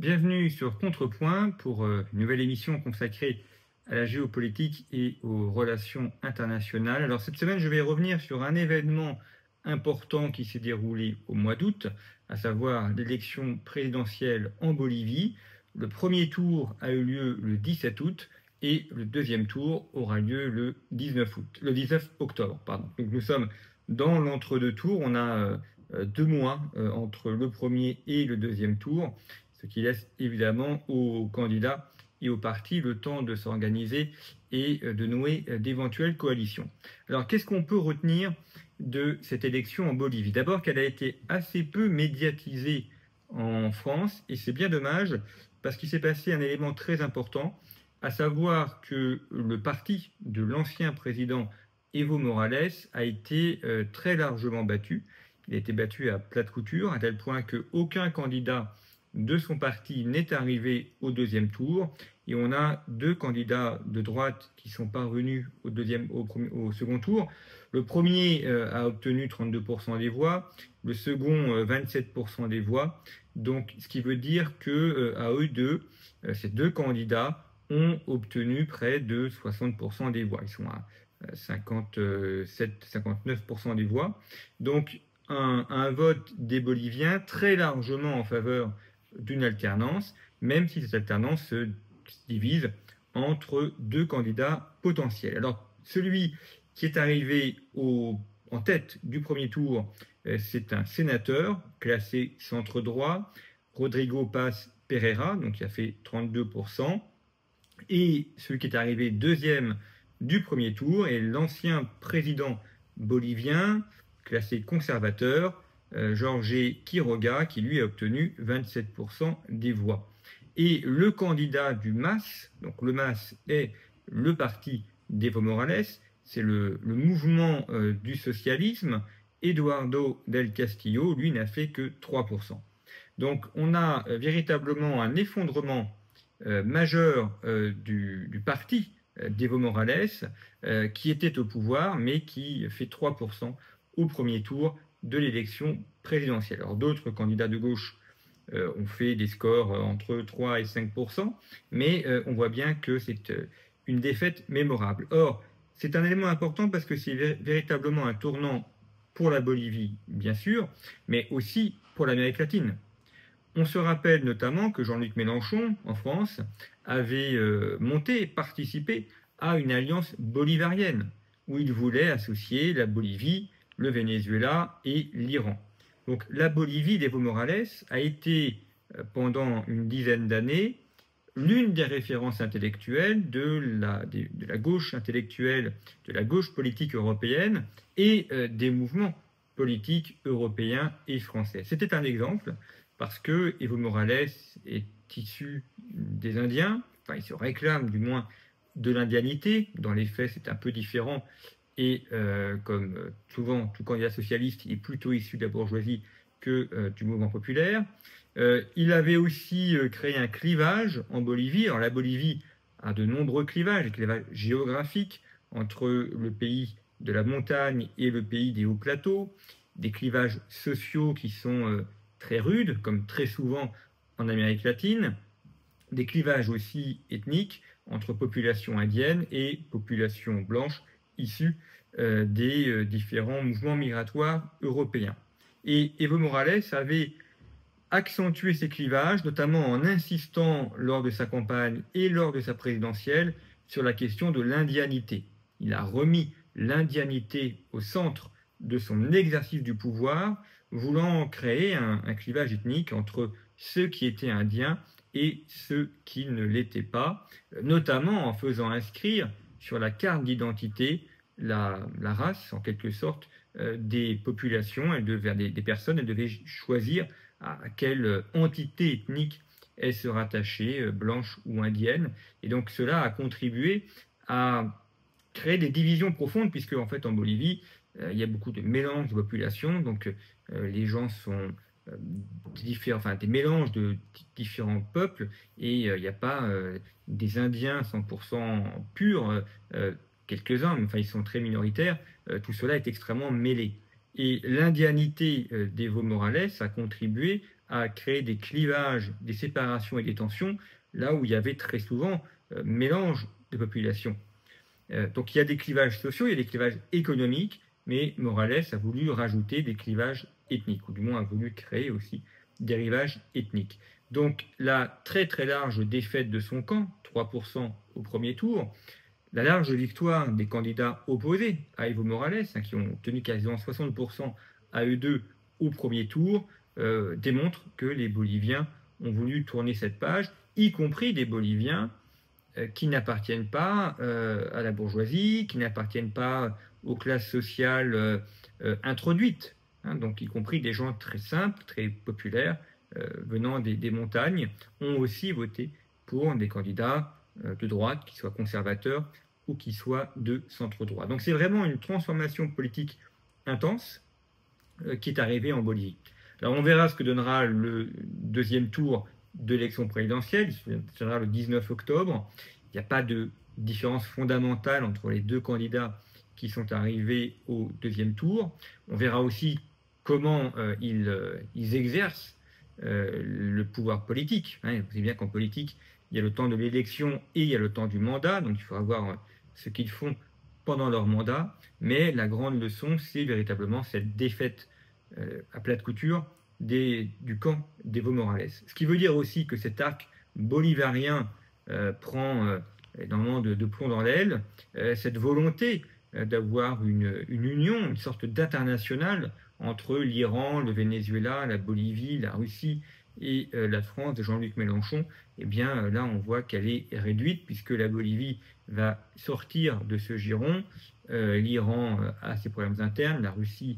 Bienvenue sur Contrepoint pour une nouvelle émission consacrée à la géopolitique et aux relations internationales. Alors cette semaine, je vais revenir sur un événement important qui s'est déroulé au mois d'août, à savoir l'élection présidentielle en Bolivie. Le premier tour a eu lieu le 17 août et le deuxième tour aura lieu le 19 octobre. Pardon. Donc nous sommes dans l'entre-deux tours. On a 2 mois entre le premier et le deuxième tour, ce qui laisse évidemment aux candidats et aux partis le temps de s'organiser et de nouer d'éventuelles coalitions. Alors, qu'est-ce qu'on peut retenir de cette élection en Bolivie? D'abord qu'elle a été assez peu médiatisée en France, et c'est bien dommage, parce qu'il s'est passé un élément très important, à savoir que le parti de l'ancien président Evo Morales a été très largement battu. Il a été battu à plate couture, à tel point qu'aucun candidat de son parti n'est arrivé au deuxième tour. Et on a 2 candidats de droite qui sont parvenus au second tour. Le premier a obtenu 32% des voix, le second 27% des voix. Donc, ce qui veut dire qu'à eux deux, ces 2 candidats ont obtenu près de 60% des voix. Ils sont à 57-59% des voix. Donc, un vote des Boliviens très largement en faveur d'une alternance, même si cette alternance se divise entre 2 candidats potentiels. Alors, celui qui est arrivé en tête du premier tour, c'est un sénateur classé centre-droit, Rodrigo Paz Pereira, donc qui a fait 32%. Et celui qui est arrivé deuxième du premier tour est l'ancien président bolivien, classé conservateur, Jorge Quiroga, qui lui a obtenu 27% des voix. Et le candidat du MAS, donc le MAS est le parti d'Evo Morales, c'est le mouvement du socialisme, Eduardo del Castillo, lui n'a fait que 3%. Donc on a véritablement un effondrement majeur du parti d'Evo Morales, qui était au pouvoir, mais qui fait 3% au premier tour de l'élection présidentielle. Alors d'autres candidats de gauche ont fait des scores entre 3 et 5%, mais on voit bien que c'est une défaite mémorable. Or, c'est un élément important parce que c'est véritablement un tournant pour la Bolivie, bien sûr, mais aussi pour l'Amérique latine. On se rappelle notamment que Jean-Luc Mélenchon, en France, avait participé à une alliance bolivarienne, où il voulait associer la Bolivie, le Venezuela et l'Iran. Donc la Bolivie d'Evo Morales a été, pendant une dizaine d'années, l'une des références intellectuelles de la gauche intellectuelle, de la gauche politique européenne et des mouvements politiques européens et français. C'était un exemple parce que Evo Morales est issu des Indiens, enfin il se réclame du moins de l'indianité, dans les faits c'est un peu différent, et comme souvent tout candidat socialiste, il est plutôt issu de la bourgeoisie que du mouvement populaire. Il avait aussi créé un clivage en Bolivie. Alors la Bolivie a de nombreux clivages, des clivages géographiques entre le pays de la montagne et le pays des hauts plateaux, des clivages sociaux qui sont très rudes, comme très souvent en Amérique latine, des clivages aussi ethniques entre population indienne et population blanche issues des différents mouvements migratoires européens. Et Evo Morales avait accentué ces clivages, notamment en insistant lors de sa campagne et lors de sa présidentielle sur la question de l'indianité. Il a remis l'indianité au centre de son exercice du pouvoir, voulant créer un clivage ethnique entre ceux qui étaient indiens et ceux qui ne l'étaient pas, notamment en faisant inscrire sur la carte d'identité la race, en quelque sorte, des populations, des personnes. Elles devaient choisir à quelle entité ethnique elles se rattachaient, blanche ou indienne. Et donc cela a contribué à créer des divisions profondes, puisque en fait en Bolivie, il y a beaucoup de mélanges de populations, donc les gens sont des mélanges de différents peuples, et il n'y a pas des Indiens 100% purs, quelques-uns, mais enfin ils sont très minoritaires, tout cela est extrêmement mêlé. Et l'indianité d'Evo Morales a contribué à créer des clivages, des séparations et des tensions, là où il y avait très souvent mélange de populations. Donc il y a des clivages sociaux, il y a des clivages économiques, mais Morales a voulu rajouter des clivages ethniques, ou du moins a voulu créer aussi des rivages ethniques. Donc la très très large défaite de son camp, 3% au premier tour, la large victoire des candidats opposés à Evo Morales, qui ont obtenu quasiment 60% à eux deux au premier tour, démontre que les Boliviens ont voulu tourner cette page, y compris des Boliviens qui n'appartiennent pas à la bourgeoisie, qui n'appartiennent pas aux classes sociales introduites, hein, donc y compris des gens très simples, très populaires, venant des montagnes, ont aussi voté pour des candidats de droite, qui soient conservateurs ou qui soient de centre-droit. Donc c'est vraiment une transformation politique intense qui est arrivée en Bolivie. Alors on verra ce que donnera le deuxième tour de l'élection présidentielle, il se tiendra le 19 octobre. Il n'y a pas de différence fondamentale entre les deux candidats qui sont arrivés au deuxième tour. On verra aussi comment ils exercent le pouvoir politique. Vous savez bien qu'en politique, il y a le temps de l'élection et il y a le temps du mandat, donc il faudra voir ce qu'ils font pendant leur mandat. Mais la grande leçon, c'est véritablement cette défaite à plate couture du camp d'Evo Morales. Ce qui veut dire aussi que cet arc bolivarien prend énormément de plomb dans l'aile, cette volonté d'avoir une union, une sorte d'international entre l'Iran, le Venezuela, la Bolivie, la Russie et la France de Jean-Luc Mélenchon, eh bien là on voit qu'elle est réduite puisque la Bolivie va sortir de ce giron, l'Iran a ses problèmes internes, la Russie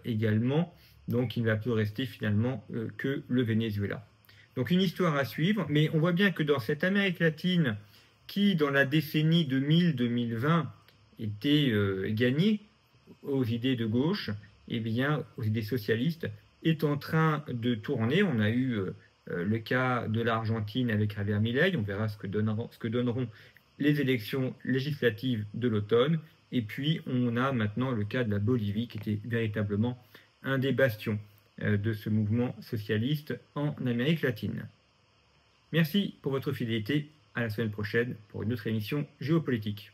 également, donc il ne va plus rester finalement que le Venezuela. Donc une histoire à suivre, mais on voit bien que dans cette Amérique latine qui dans la décennie 2000-2020 était gagnée aux idées de gauche, eh bien aux idées socialistes, est en train de tourner. On a eu le cas de l'Argentine avec Javier Milei, on verra ce que donneront les élections législatives de l'automne, et puis on a maintenant le cas de la Bolivie qui était véritablement un des bastions de ce mouvement socialiste en Amérique latine. Merci pour votre fidélité, à la semaine prochaine pour une autre émission géopolitique.